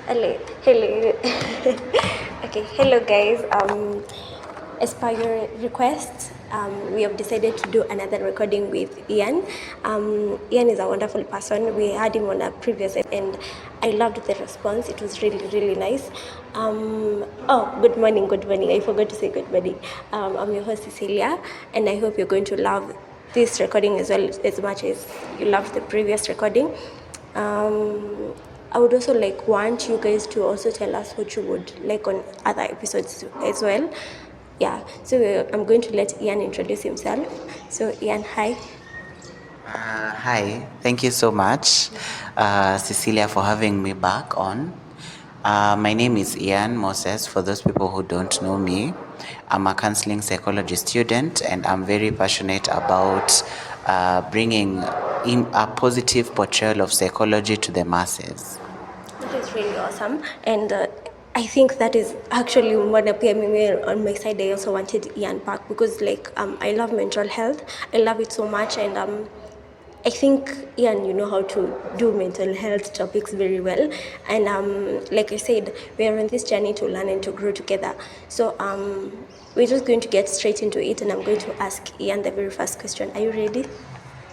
Hello. Okay, hello guys. As per your request, we have decided to do another recording with Ian. Ian is a wonderful person. We had him on a previous and I loved the response. It was really, really nice. Good morning, good morning. I forgot to say good morning. I'm your host Cecilia, and I hope you're going to love this recording as well as much as you loved the previous recording. I would also want you guys to also tell us what you would like on other episodes as well. Yeah, so I'm going to let Ian introduce himself. So Ian, hi. Hi, thank you so much, Cecilia, for having me back on. My name is Ian Moses. For those people who don't know me, I'm a counseling psychology student, and I'm very passionate about bringing in a positive portrayal of psychology to the masses. That is really awesome, and I think that is actually one appear me on my side. I also wanted Ian back because I love mental health. I love it so much, and I think Ian, you know how to do mental health topics very well. And like I said, we are on this journey to learn and to grow together. So we're just going to get straight into it, and I'm going to ask Ian the very first question. Are you ready?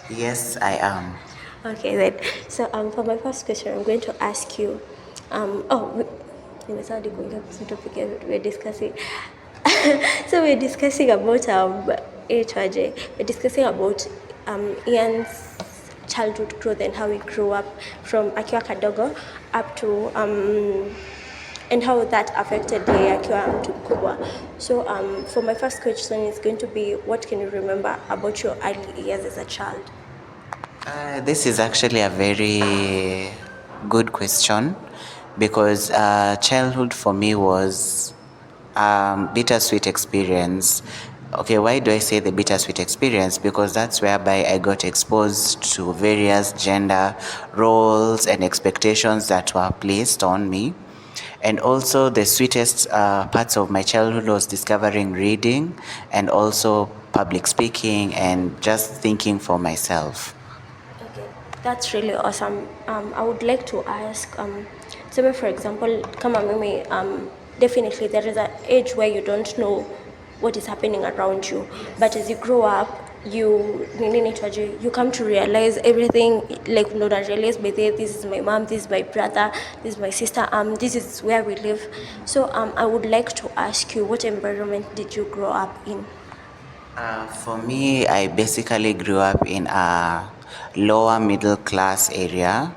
Yes, I am. Okay, then. So for my first question, I'm going to ask you. Nimesahau kuingia kuhusu topic we're discussing. So we're discussing about we're discussing about Ian's childhood growth and how he grew up from akiwa kadogo up to and how that affected yeye akiwa mtu mkubwa. So for my first question is going to be, what can you remember about your early years as a child? This is actually a very good question because childhood for me was bittersweet experience. Okay, why do I say the bittersweet experience? Because that's whereby I got exposed to various gender roles and expectations that were placed on me. And also the sweetest parts of my childhood was discovering reading and also public speaking and just thinking for myself. Okay, that's really awesome. I would like to ask, so for example, kama mimi, definitely there is an age where you don't know what is happening around you, but as you grow up, you come to realize everything. Like no, I realize, by this is my mom, this is my brother, this is my sister. This is where we live. So I would like to ask you, what environment did you grow up in? For me, I basically grew up in a lower middle class area.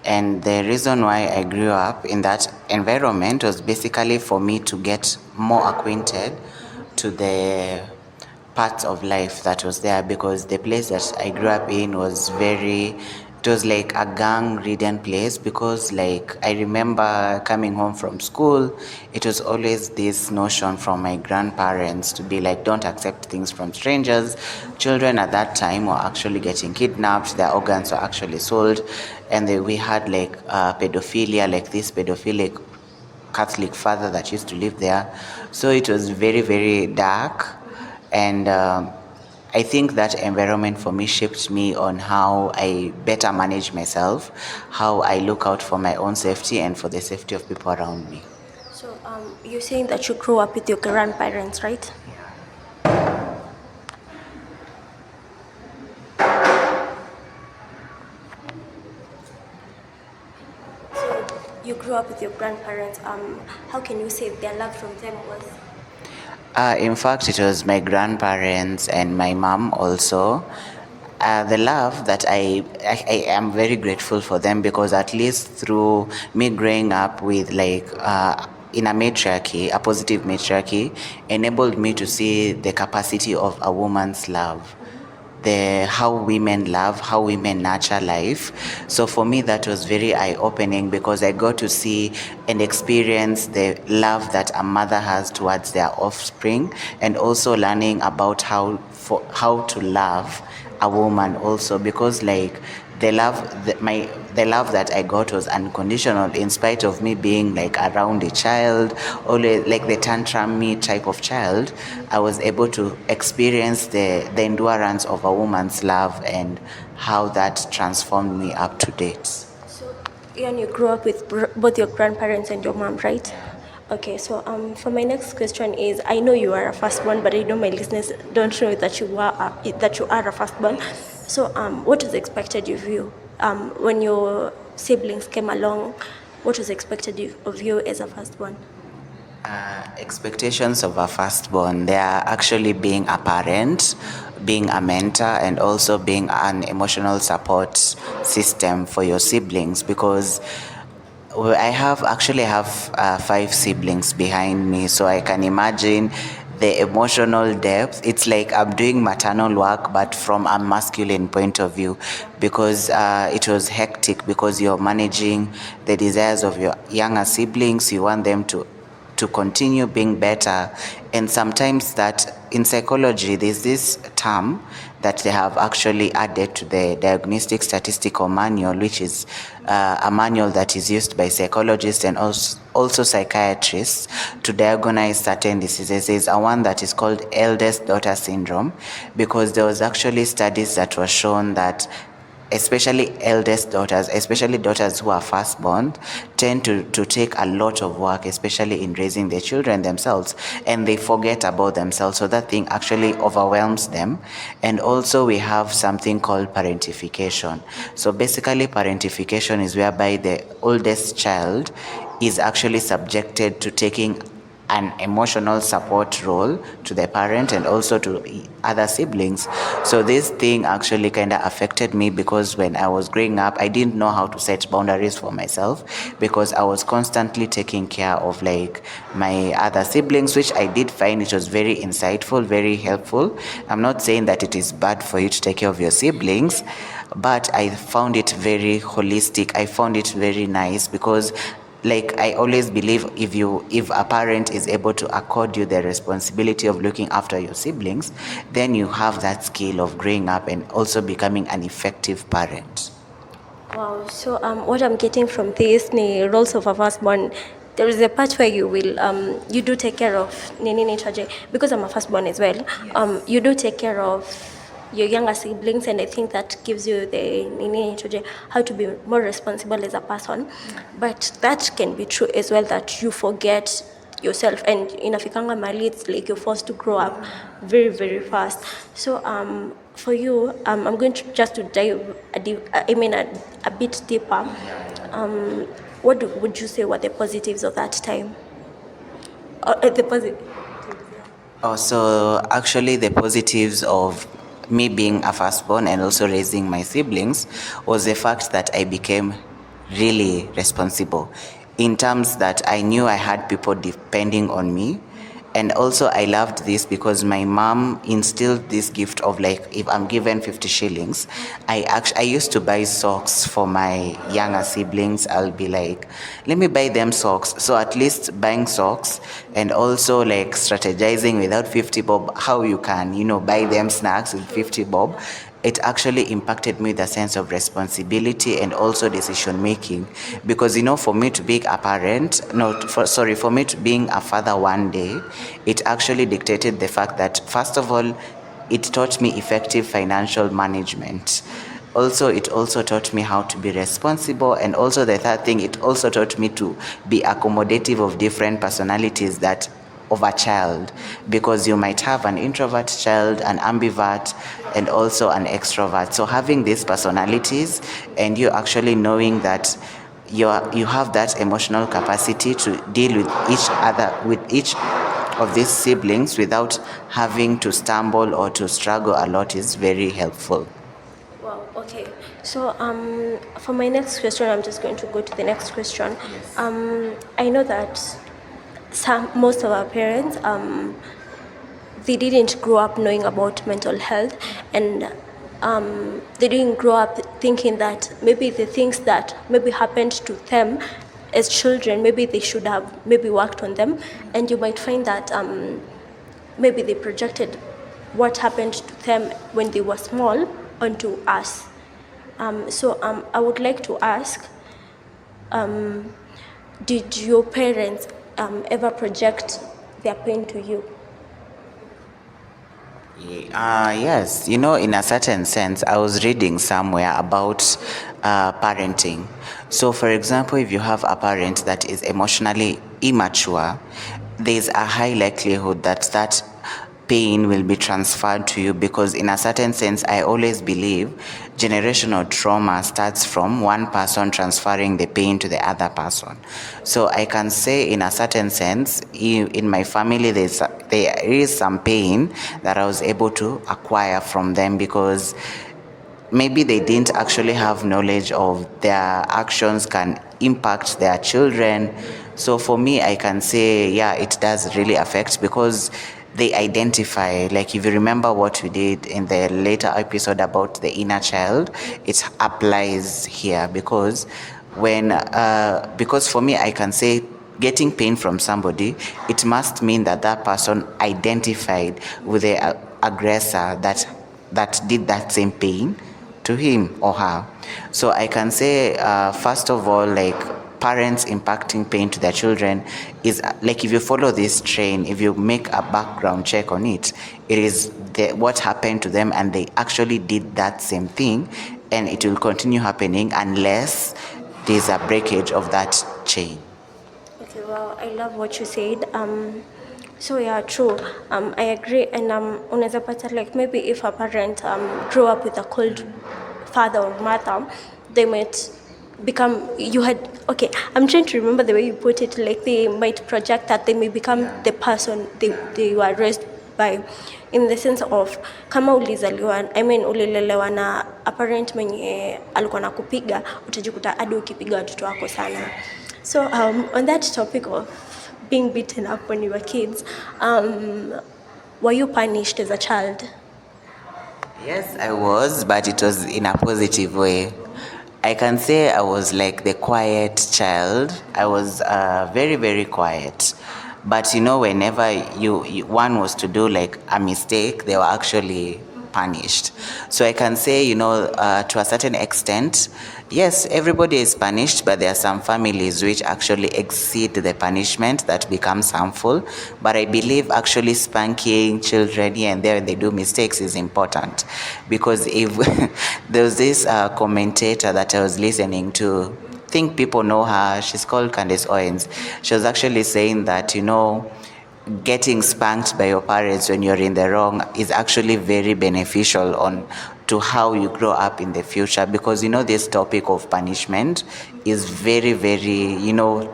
And the reason why I grew up in that environment was basically for me to get more acquainted to the parts of life that was there, because the place that I grew up in was it was like a gang-ridden place, because like I remember coming home from school, it was always this notion from my grandparents to be like, don't accept things from strangers. Children at that time were actually getting kidnapped, their organs were actually sold, and we had like pedophilia, like this pedophilic Catholic father that used to live there. So it was very, very dark. And I think that environment for me shaped me on how I better manage myself, how I look out for my own safety and for the safety of people around me. So you're saying that you grew up with your grandparents, right? You grew up with your grandparents. How can you say their love from them was? In fact, it was my grandparents and my mom also. The love that I am very grateful for them, because at least through me growing up with in a matriarchy, a positive matriarchy, enabled me to see the capacity of a woman's love, how women love, how women nurture life. So for me, that was very eye-opening, because I got to see and experience the love that a mother has towards their offspring, and also learning about how to love a woman also, because like the love that I got was unconditional, in spite of me being like around a child, always like the tantrum type of child. I was able to experience the endurance of a woman's love and how that transformed me up to date. So And you grew up with both your grandparents and your mom, right? Yeah. Okay, so for my next question is, I know you are a firstborn, but I know my listeners don't know that you are a firstborn. So what was expected of you when your siblings came along? What was expected of you as a firstborn? Expectations of a firstborn, they are actually being a parent, being a mentor, and also being an emotional support system for your siblings, because I have 5 siblings behind me, so I can imagine the emotional depth. It's like I'm doing maternal work, but from a masculine point of view, because it was hectic, because you're managing the desires of your younger siblings. You want them to continue being better. And sometimes that in psychology, there's this term that they have actually added to the diagnostic statistical manual, which is a manual that is used by psychologists and also psychiatrists to diagnose certain diseases. There's a one that is called eldest daughter syndrome, because there was actually studies that were shown that especially eldest daughters, especially daughters who are firstborn, tend to take a lot of work, especially in raising their children themselves, and they forget about themselves. So that thing actually overwhelms them. And also we have something called parentification. So basically parentification is whereby the oldest child is actually subjected to taking an emotional support role to the parent and also to other siblings. So this thing actually kind of affected me, because when I was growing up, I didn't know how to set boundaries for myself, because I was constantly taking care of like my other siblings, which I did find it was very insightful, very helpful. I'm not saying that it is bad for you to take care of your siblings, but I found it very holistic. I found it very nice, because like I always believe, if a parent is able to accord you the responsibility of looking after your siblings, then you have that skill of growing up and also becoming an effective parent. Wow. So what I'm getting from this, the roles of a firstborn, there is a part where you do take care of nini nitaje, because I'm a firstborn as well. You do take care of your younger siblings, and I think that gives you the nini nitaje, how to be more responsible as a person. But that can be true as well, that you forget yourself, and in Afikanga Mali, it's like you're forced to grow up very, very fast. So for you, I'm going to just to dive a bit deeper. Would you say were the positives of that time? The positive. Oh, so actually, the positives of me being a firstborn and also raising my siblings was the fact that I became really responsible, in terms that I knew I had people depending on me. And also I loved this because my mom instilled this gift of like, if I'm given 50 shillings, I used to buy socks for my younger siblings. I'll be like, let me buy them socks. So at least buying socks and also like strategizing without 50 bob, how you can, buy them snacks with 50 bob. It actually impacted me with a sense of responsibility and also decision making, because for me to be a parent, for me to being a father one day, it actually dictated the fact that, first of all, it taught me effective financial management. Also, it also taught me how to be responsible, and also the third thing, it also taught me to be accommodative of different personalities that of a child, because you might have an introvert child, an ambivert, and also an extrovert. So having these personalities and you actually knowing that you have that emotional capacity to deal with each of these siblings without having to stumble or to struggle a lot is very helpful. Wow. Okay. So for my next question, I'm just going to go to the next question. I know that most of our parents they didn't grow up knowing about mental health, and they didn't grow up thinking that maybe the things that maybe happened to them as children, maybe they should have maybe worked on them. And you might find that maybe they projected what happened to them when they were small onto us. So I would like to ask, did your parents ever project their pain to you? Yes, in a certain sense, I was reading somewhere about parenting. So, for example, if you have a parent that is emotionally immature, there's a high likelihood that that pain will be transferred to you, because in a certain sense I always believe generational trauma starts from one person transferring the pain to the other person. So I can say in a certain sense, in my family there is some pain that I was able to acquire from them, because maybe they didn't actually have knowledge of their actions can impact their children. So for me, I can say, yeah, it does really affect, because they identify, like if you remember what we did in the later episode about the inner child, it applies here, because because for me, I can say getting pain from somebody, it must mean that that person identified with the aggressor that did that same pain to him or her. So I can say, first of all, like parents impacting pain to their children is like, if you follow this train, if you make a background check on it, it is what happened to them and they actually did that same thing, and it will continue happening unless there's a breakage of that chain. Okay, well, I love what you said. So yeah, true. I agree. And unaweza pata, like, maybe if a parent grew up with a cold father or mother, they might become, you had, okay, I'm trying to remember the way you put it, like they might project that they may become the person they were raised by, in the sense of, kama ulizaliwa, I mean ulilelewa na a parent mwenye alikuwa nakupiga, utajikuta hadi ukipiga watoto wako sana. So on that topic of being beaten up when you were kids, were you punished as a child? Yes, I was, but it was in a positive way. I can say I was like the quiet child. I was very, very quiet. But whenever one was to do like a mistake, they were actually punished. So I can say, to a certain extent, yes, everybody is punished, but there are some families which actually exceed the punishment that becomes harmful. But I believe actually spanking children here and there when they do mistakes is important, because if there was this commentator that I was listening to, I think people know her, she's called Candace Owens. She was actually saying that, getting spanked by your parents when you're in the wrong is actually very beneficial on to how you grow up in the future, because this topic of punishment is very, very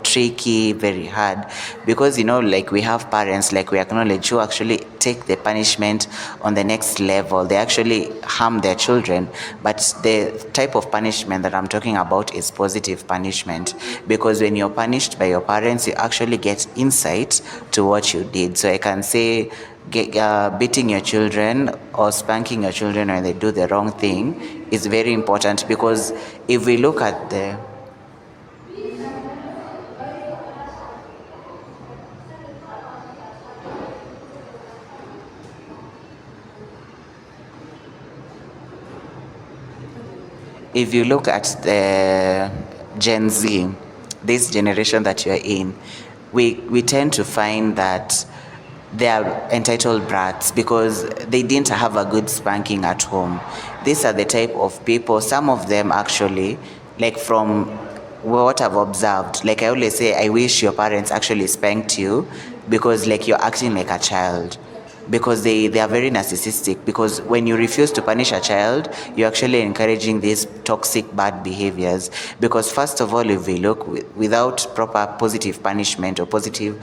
tricky, very hard, because like we have parents, like we acknowledge, who actually take the punishment on the next level. They actually harm their children, but the type of punishment that I'm talking about is positive punishment, because when you're punished by your parents, you actually get insight to what you did. So I can say beating your children or spanking your children when they do the wrong thing is very important, because if we look at the Gen Z, this generation that you're in, we tend to find that they are entitled brats because they didn't have a good spanking at home. These are the type of people, some of them actually, like from what I've observed, like I always say, I wish your parents actually spanked you, because like you're acting like a child, because they are very narcissistic, because when you refuse to punish a child, you're actually encouraging these toxic bad behaviors. Because first of all, if we look, without proper positive punishment or positive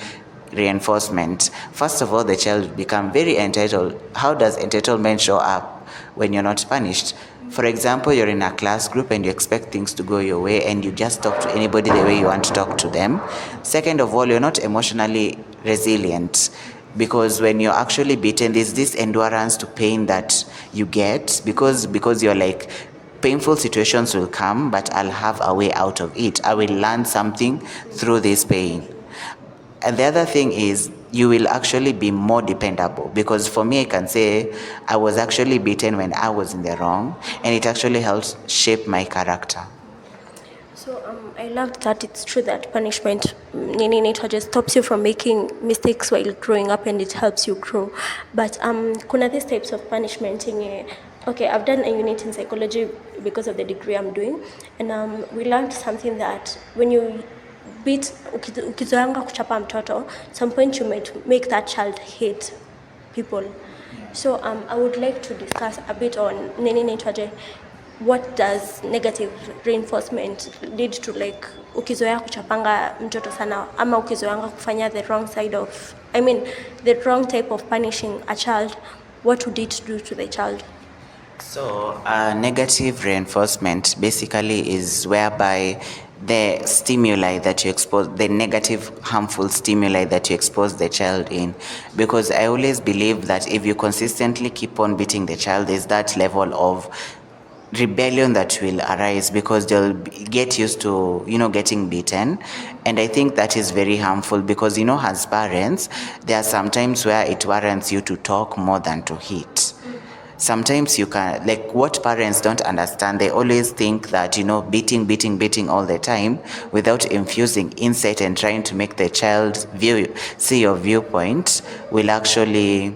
reinforcement, first of all, the child become very entitled. How does entitlement show up when you're not punished? For example, you're in a class group and you expect things to go your way, and you just talk to anybody the way you want to talk to them. Second of all, you're not emotionally resilient, because when you're actually beaten, there's this endurance to pain that you get, because you're like, painful situations will come, but I'll have a way out of it. I will learn something through this pain. And the other thing is, you will actually be more dependable, because for me, I can say I was actually beaten when I was in the wrong, and it actually helps shape my character. So I loved that it's true that punishment just stops you from making mistakes while growing up, and it helps you grow. But kuna these types of punishment yenye Okay, I've done a unit in psychology because of the degree I'm doing, and we learned something that when you beat ukizoanga kuchapa mtoto, some point you might make that child hate people. So I would like to discuss a bit on nini naitwaje, what does negative reinforcement lead to, like ukizoea kuchapanga mtoto sana ama ukizoeanga kufanya the wrong side of, I mean the wrong type of punishing a child, what would it do to the child? So, negative reinforcement basically is whereby the stimuli that you expose, the negative, harmful stimuli that you expose the child in. Because I always believe that if you consistently keep on beating the child, there's that level of rebellion that will arise because they'll get used to getting beaten, and I think that is very harmful because as parents there are some times where it warrants you to talk more than to hit. Sometimes you can, like, what parents don't understand, they always think that beating all the time without infusing insight and trying to make the child see your viewpoint will actually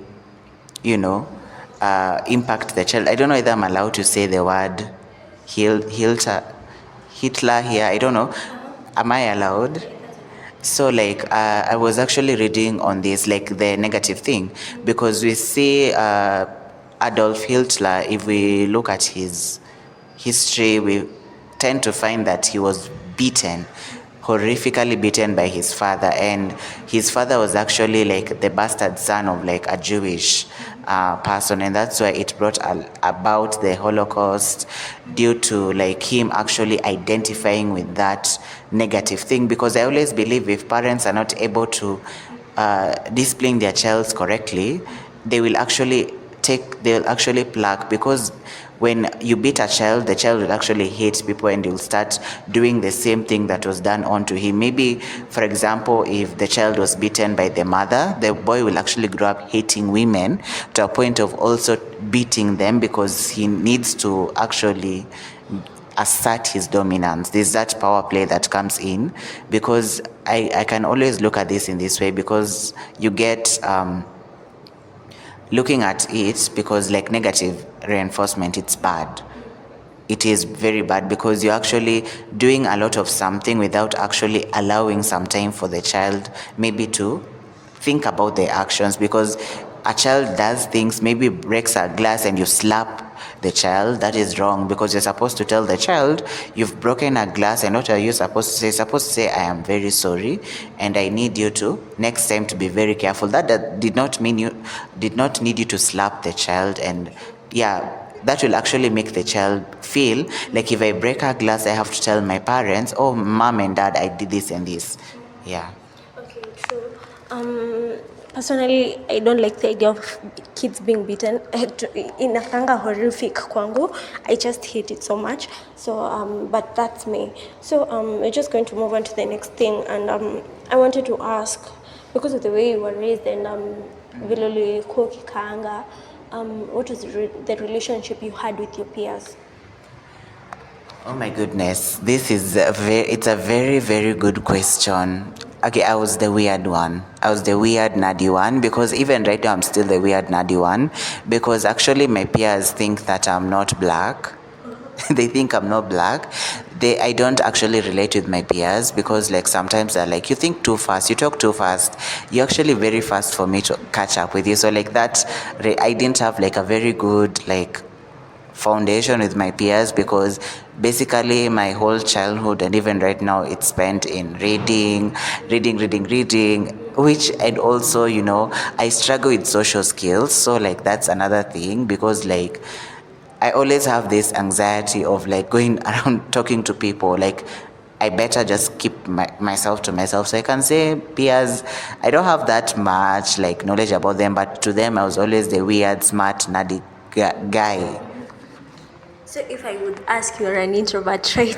impact the child. I don't know whether I'm allowed to say the word Hitler here. I don't know. Am I allowed? So, like, I was actually reading on this, like, the negative thing, because we see Adolf Hitler, if we look at his history, we tend to find that he was beaten, horrifically beaten by his father, and his father was actually like the bastard son of like a Jewish person, and that's why it brought about the Holocaust, due to like him actually identifying with that negative thing. Because I always believe if parents are not able to discipline their child correctly, they'll actually plaque, because when you beat a child, the child will actually hate people and you'll start doing the same thing that was done onto him. Maybe, for example, if the child was beaten by the mother, the boy will actually grow up hating women to a point of also beating them because he needs to actually assert his dominance. There's that power play that comes in, because I can always look at this in this way, because you get looking at it, because like negative reinforcement, it's bad. It is very bad because you're actually doing a lot of something without actually allowing some time for the child maybe to think about their actions. Because a child does things, maybe breaks a glass and you slap the child, that is wrong, because you're supposed to tell the child you've broken a glass, and what are you supposed to say? You're supposed to say, I am very sorry and I need you to next time to be very careful. That did not need you to slap the child. And yeah, that will actually make the child feel like if I break a glass, I have to tell my parents, oh, mom and dad, I did this and this. Yeah. Okay, true. Personally, I don't like the idea of kids being beaten. Inakanga horrific kwangu. I just hate it so much. So, but that's me. So, we're just going to move on to the next thing. And I wanted to ask, because of the way you were raised and vile ulikuwa ukikaanga, what was the relationship you had with your peers? Oh my goodness, this is it's a very, very good question. Okay, I was the weird one. I was the weird nerdy one, because even right now I'm still the weird nerdy one, because actually my peers think that I'm not black. They think I'm not black. I don't actually relate with my peers, because like sometimes they're like, you think too fast, you talk too fast, you're actually very fast for me to catch up with you. So like that, I didn't have like a very good like foundation with my peers, because basically my whole childhood and even right now it's spent in reading, which, and also I struggle with social skills. So like that's another thing, because like I always have this anxiety of like going around talking to people. Like I better just keep myself to myself. So I can say peers, I don't have that much like knowledge about them, but to them I was always the weird, smart, nerdy guy. So if I would ask, you're an introvert, right?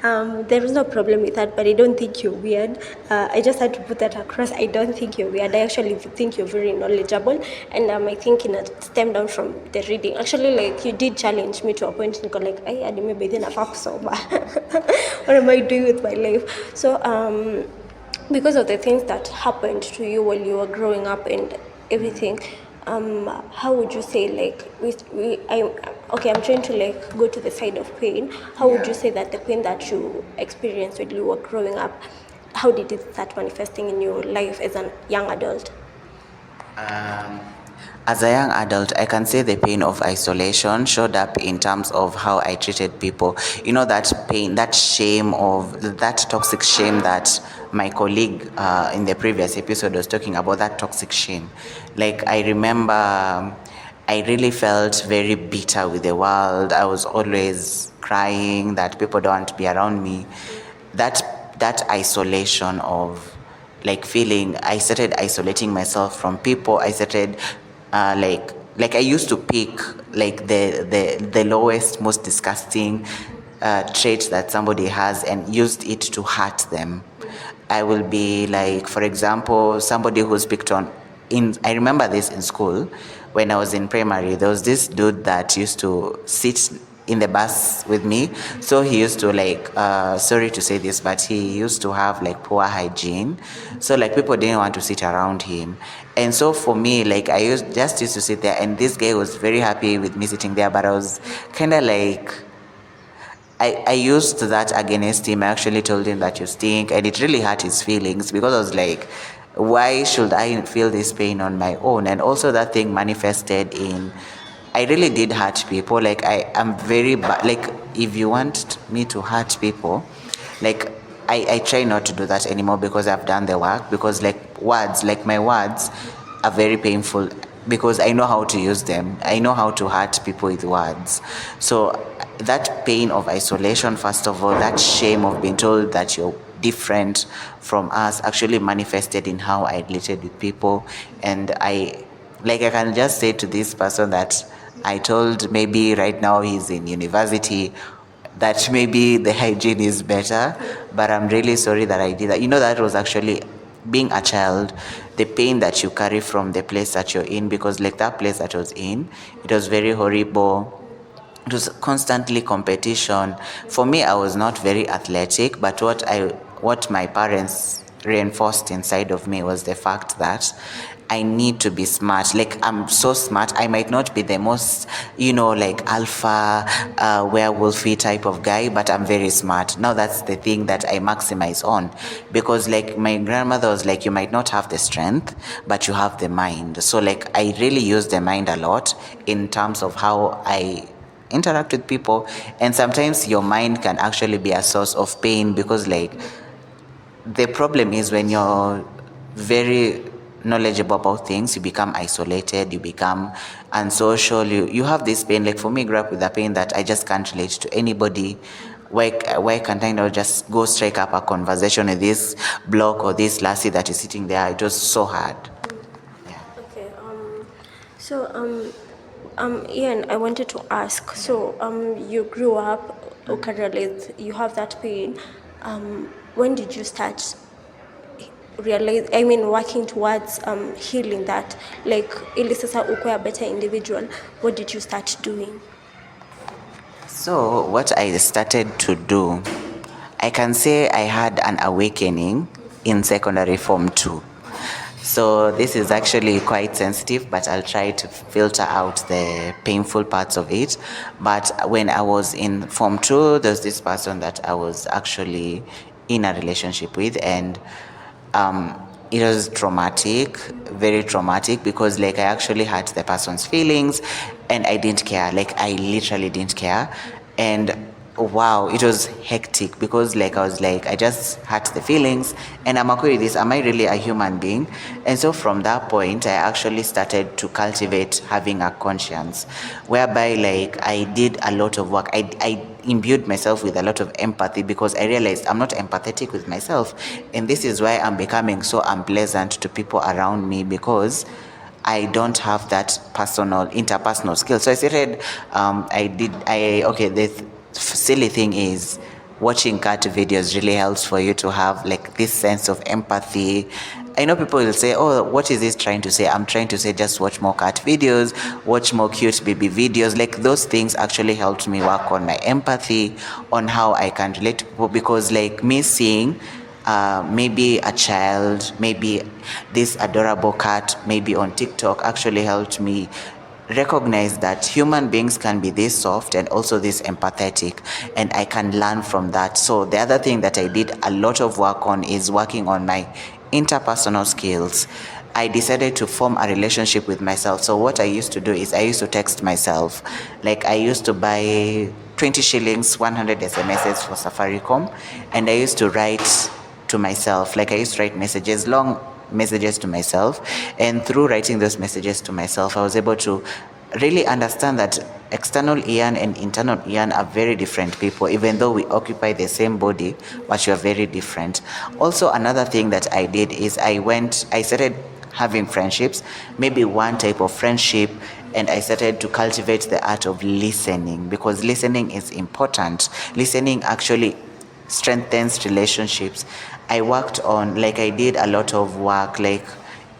There is no problem with that, but I don't think you're weird. I just had to put that across. I don't think you're weird. I actually think you're very knowledgeable, and I think it stemmed down from the reading. Actually, like you did challenge me to a point, and go like, I had maybe then a sober. What am I doing with my life? So because of the things that happened to you while you were growing up and everything, how would you say, like, okay, I'm trying to like go to the side of pain. How would you say that the pain that you experienced when you were growing up, how did it start manifesting in your life as a young adult? As a young adult, I can say the pain of isolation showed up in terms of how I treated people. You know, that pain, that shame of that toxic shame that my colleague in the previous episode was talking about, that toxic shame. Like, I remember I really felt very bitter with the world. I was always crying that people don't want to be around me. That isolation of like feeling, I started isolating myself from people. I started like I used to pick like the lowest, most disgusting trait that somebody has and used it to hurt them. I will be like, for example, somebody who's picked on in I remember this in school when I was in primary. There was this dude that used to sit in the bus with me. So he used to like sorry to say this, but he used to have like poor hygiene. So like people didn't want to sit around him. And so for me, like just used to sit there, and this guy was very happy with me sitting there, but I was kind of like I used that against him. I actually told him that you stink, and it really hurt his feelings because I was like, why should I feel this pain on my own? And also, that thing manifested in, I really did hurt people. Like, I am very bad. Like, if you want me to hurt people, like, I try not to do that anymore because I've done the work. Because, like my words are very painful because I know how to use them. I know how to hurt people with words. So that pain of isolation, first of all, that shame of being told that you're different from us actually manifested in how I related with people. And I can just say to this person that I told, maybe right now he's in university, that maybe the hygiene is better, but I'm really sorry that I did that. You know, that was actually being a child, the pain that you carry from the place that you're in, because like that place that I was in, it was very horrible. It was constantly competition. For me, I was not very athletic, but what my parents reinforced inside of me was the fact that I need to be smart. Like, I'm so smart. I might not be the most, like alpha, werewolfy type of guy, but I'm very smart. Now that's the thing that I maximize on, because like my grandmother was like, you might not have the strength, but you have the mind. So like I really use the mind a lot in terms of how I interact with people. And sometimes your mind can actually be a source of pain, because like the problem is when you're very knowledgeable about things, you become isolated, you become unsocial, you have this pain. Like for me, I grew up with a pain that I just can't relate to anybody. Why can't I not just go strike up a conversation with this bloke or this lassie that is sitting there? It was so hard. Yeah. Okay. So Ian, I wanted to ask. So you grew up, okay, you have that pain. When did you start working towards healing that? Like, ili sasa ukwe a better individual. What did you start doing? So what I started to do, I can say I had an awakening in secondary form 2. So this is actually quite sensitive, but I'll try to filter out the painful parts of it. But when I was in form 2, there's this person that I was actually in a relationship with, and it was traumatic, very traumatic, because like I actually hurt the person's feelings and I didn't care. Like I literally didn't care. And wow, it was hectic, because like I was like, I just hurt the feelings and I'm okay with this. Am I really a human being? And so from that point, I actually started to cultivate having a conscience, whereby like I did a lot of work. I imbued myself with a lot of empathy, because I realized I'm not empathetic with myself. And this is why I'm becoming so unpleasant to people around me, because I don't have that interpersonal skill. So I started, the silly thing is, watching cat videos really helps for you to have like this sense of empathy. I know people will say, oh, what is this trying to say? I'm trying to say, just watch more cat videos, watch more cute baby videos. Like those things actually helped me work on my empathy, on how I can relate to people, because like me seeing maybe a child, maybe this adorable cat, maybe on TikTok actually helped me recognize that human beings can be this soft and also this empathetic, and I can learn from that. So the other thing that I did a lot of work on is working on my interpersonal skills. I decided to form a relationship with myself. So what I used to do is I used to text myself. Like I used to buy 20 shillings, 100 SMSs for Safaricom, and I used to write to myself. Like I used to write messages, long messages to myself, and through writing those messages to myself, I was able to really understand that external Ian and internal Ian are very different people, even though we occupy the same body, but you are very different. Also, another thing that I did is I started having friendships, maybe one type of friendship, and I started to cultivate the art of listening, because listening is important. Listening actually strengthens relationships. I worked on, like I did a lot of work like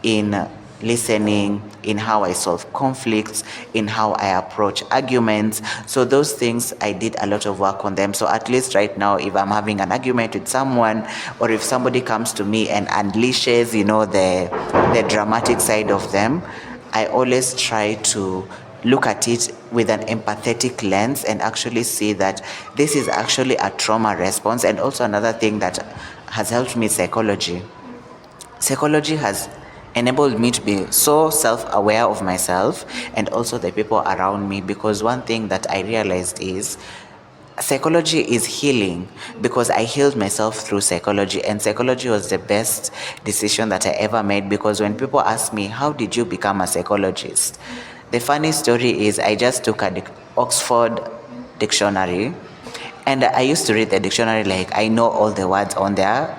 in listening, in how I solve conflicts, in how I approach arguments. So those things, I did a lot of work on them. So at least right now, if I'm having an argument with someone, or if somebody comes to me and unleashes, the dramatic side of them, I always try to look at it with an empathetic lens and actually see that this is actually a trauma response. And also another thing that has helped me, psychology. Psychology has enabled me to be so self-aware of myself and also the people around me, because one thing that I realized is psychology is healing, because I healed myself through psychology, and psychology was the best decision that I ever made. Because when people ask me, how did you become a psychologist? The funny story is I just took a Oxford dictionary, and I used to read the dictionary like I know all the words on there.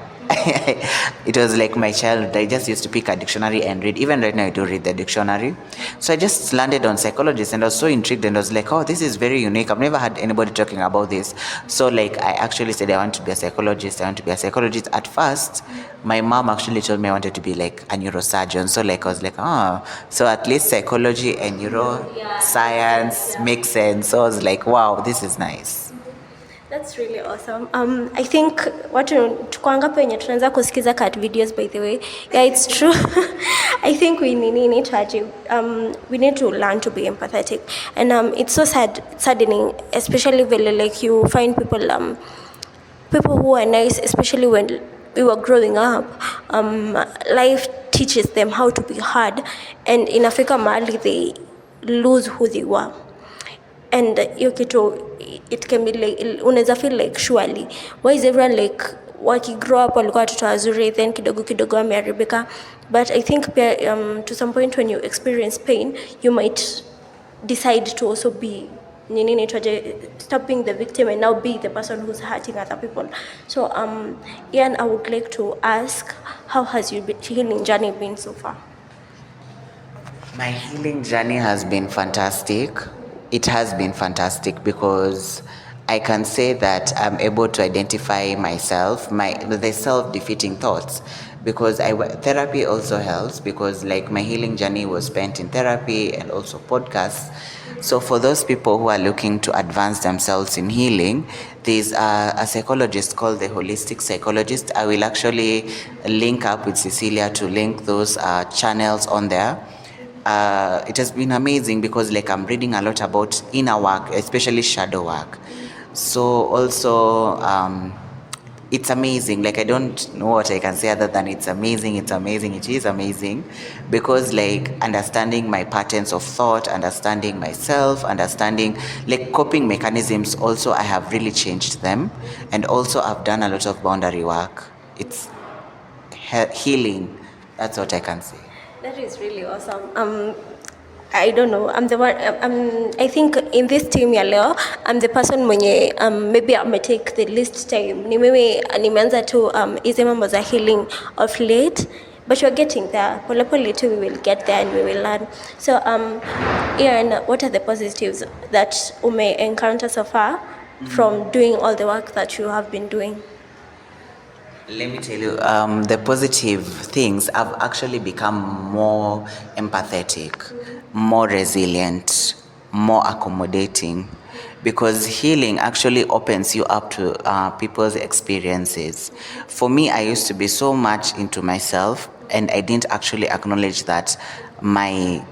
It was like my childhood. I just used to pick a dictionary and read. Even right now, I do read the dictionary. So I just landed on psychologist, and I was so intrigued, and I was like, oh, this is very unique. I've never had anybody talking about this. So like I actually said I want to be a psychologist. I want to be a psychologist. At first, my mom actually told me I wanted to be like a neurosurgeon. So like I was like, oh, so at least psychology and neuroscience makes sense. So I was like, wow, this is nice. That's really awesome. I think tuko wangapi wenye tunaanza kusikiza cat videos, by the way. Yeah, it's true. I think we need to learn to be empathetic. And it's so saddening, especially when like you find people who are nice, especially when we were growing up. Life teaches them how to be hard, and inafika mahali they lose who they were. And hiyo kitu, it can be like unaweza feel like surely why is everyone like grow up walikuwa watoto wazuri then kidogo kidogo wameharibika. But I think to some point when you experience pain, you might decide to also be stop being the victim and now be the person who's hurting other people. So Ian, I would like to ask, how has your healing journey been so far? My healing journey has been fantastic. It has been fantastic because I can say that I'm able to identify myself, the self-defeating thoughts, because therapy also helps, because like my healing journey was spent in therapy and also podcasts. So for those people who are looking to advance themselves in healing, there's a psychologist called the holistic psychologist. I will actually link up with Cecilia to link those channels on there. It has been amazing because like I'm reading a lot about inner work, especially shadow work. So also it's amazing. Like I don't know what I can say other than it's amazing. It is amazing because like understanding my patterns of thought, understanding myself, understanding like coping mechanisms also, I have really changed them. And also I've done a lot of boundary work. It's healing. That's what I can say. That is really awesome. I don't know. I'm the one. I think in this team ya leo, I'm the person mwenye maybe I may take the least time. Nimeanza tu hizi mambo za healing of late, but we're getting there. Pole pole too, we will get there and we will learn. So Ian, what are the positives that you may encounter so far from doing all the work that you have been doing? Let me tell you, the positive things, I've actually become more empathetic, more resilient, more accommodating. because healing actually opens you up to people's experiences. For me, I used to be so much into myself, and I didn't actually acknowledge that my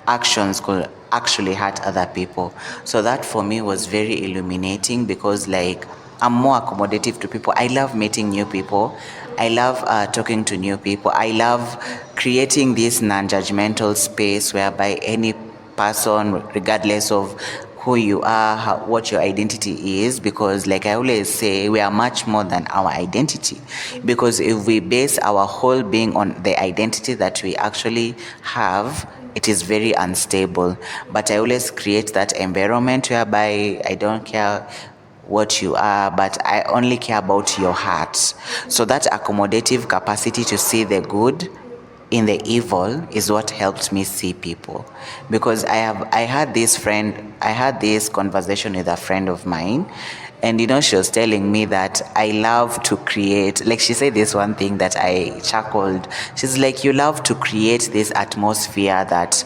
actions could actually hurt other people. So that for me was very illuminating, because like I'm more accommodative to people. I love meeting new people. I love talking to new people. I love creating this non-judgmental space whereby any person, regardless of who you are, what your identity is, because like I always say, we are much more than our identity. Because if we base our whole being on the identity that we actually have, it is very unstable. But I always create that environment whereby I don't care what you are, but I only care about your heart. So that accommodative capacity to see the good in the evil is what helped me see people. Because I had this conversation with a friend of mine, and she was telling me that I love to create, like she said this one thing that I chuckled. She's like, you love to create this atmosphere that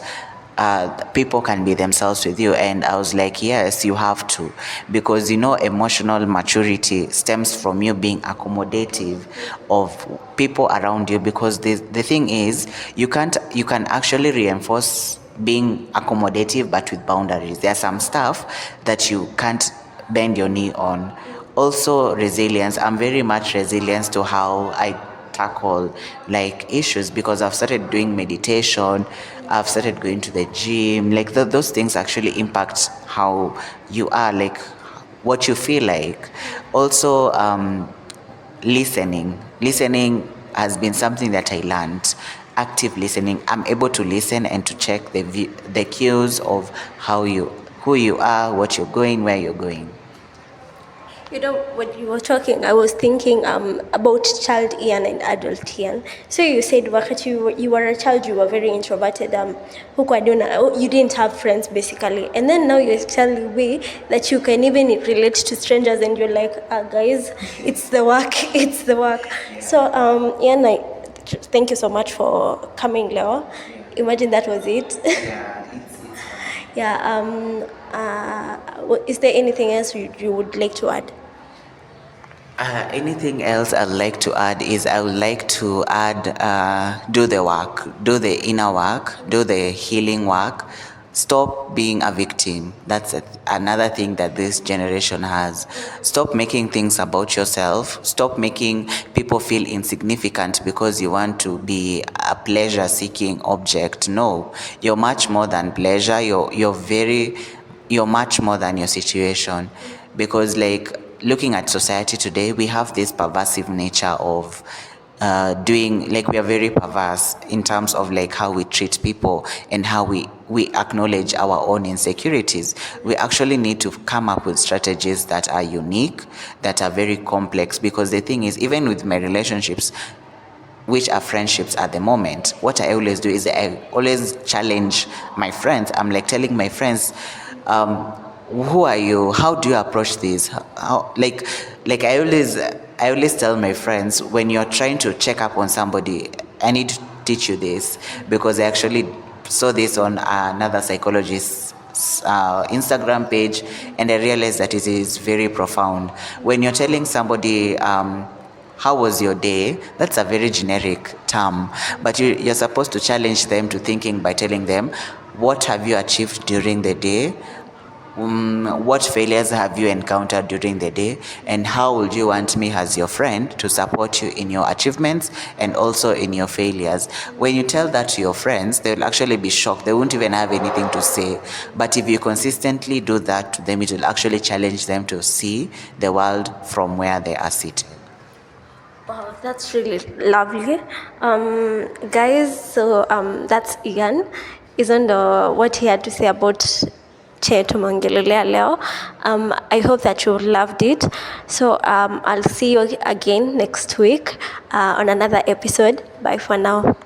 people can be themselves with you. And I was like, yes, you have to, because emotional maturity stems from you being accommodative of people around you. Because the thing is, you can actually reinforce being accommodative, but with boundaries. There's some stuff that you can't bend your knee on. Also, resilience. I'm very much resilient to how I tackle like issues, because I've started doing meditation, I've started going to the gym. Like those things actually impact how you are, like what you feel like. Also, listening has been something that I learned. Active listening. I'm able to listen and to check the cues of who you are, what you're going, where you're going. When you were talking, I was thinking about child Ian and adult Ian. So you said wakati you were a child, you were very introverted. You didn't have friends basically, and then now you're telling me that you can even relate to strangers, and you're like, guys, it's the work, it's the work. So Ian, thank you so much for coming, Leo. Imagine that was it. Yeah. Is there anything else you would like to add? Anything else I'd like to add is I would like to add, do the work, do the inner work, do the healing work. Stop being a victim. That's another thing that this generation has. Stop making things about yourself. Stop making people feel insignificant because you want to be a pleasure-seeking object. No, you're much more than pleasure. You're much more than your situation. Because like, looking at society today, we have this pervasive nature of we are very perverse in terms of like how we treat people and how we acknowledge our own insecurities. We actually need to come up with strategies that are unique, that are very complex. Because the thing is, even with my relationships, which are friendships at the moment, what I always do is I always challenge my friends. I'm like telling my friends, who are you? How do you approach this? I always tell my friends, when you're trying to check up on somebody, I need to teach you this, because I actually saw this on another psychologist's Instagram page, and I realized that it is very profound. When you're telling somebody, how was your day? That's a very generic term, but you're supposed to challenge them to thinking by telling them, what have you achieved during the day? What failures have you encountered during the day? And how would you want me as your friend to support you in your achievements and also in your failures? When you tell that to your friends, they'll actually be shocked. They won't even have anything to say. But if you consistently do that to them, it will actually challenge them to see the world from where they are sitting. Wow, that's really lovely. Guys, so that's Ian. Isn't what he had to say about Che Tumongelelea Leo. I hope that you loved it. So I'll see you again next week on another episode. Bye for now.